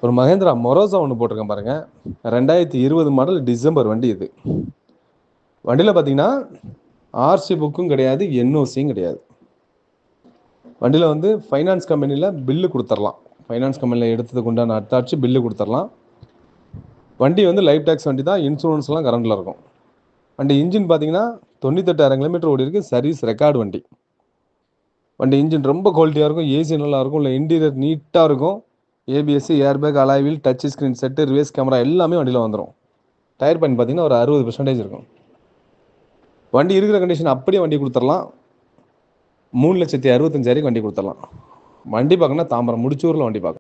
ஒரு மகேந்திரா மொரோசா ஒன்று போட்டிருக்கேன் பாருங்க. 2020 மாடல் டிசம்பர் வண்டி இது. வண்டியில் பார்த்தீங்கன்னா ஆர்சி புக்கும் கிடையாது, என்ஓசியும் கிடையாது. வண்டியில் வந்து ஃபைனான்ஸ் கம்பெனியில் பில்லு கொடுத்துடலாம். ஃபைனான்ஸ் கம்பெனியில் எடுத்ததுக்கு உண்டான அத்தாட்சி பில்லு கொடுத்துடலாம். வண்டி வந்து லைஃப் டேக்ஸ் வண்டி தான், இன்சூரன்ஸ்லாம் கரண்டில் இருக்கும். வண்டி இன்ஜின் பார்த்தீங்கன்னா 98,000 கிலோமீட்டர் ஓடி இருக்கு, சர்வீஸ் ரெக்கார்டு வண்டி. வண்டி இன்ஜின் ரொம்ப குவாலிட்டியாக இருக்கும், ஏசி நல்லா இருக்கும், இல்லை இன்டீரியர் நீட்டாக இருக்கும். ABS, airbag, alloy wheel, touch screen set, reverse camera எல்லாமே வண்டியில் வந்துடும். டயர் பாயிண்ட் பார்த்தீங்கன்னா ஒரு 60% இருக்கும். வண்டி இருக்கிற கண்டிஷன் அப்படியே வண்டி கொடுத்துடலாம். 3,65,000 வண்டி கொடுத்துடலாம். வண்டி பார்க்கணுன்னா தாம்பரம் முடிச்சூரில் வண்டி பார்க்கணும்.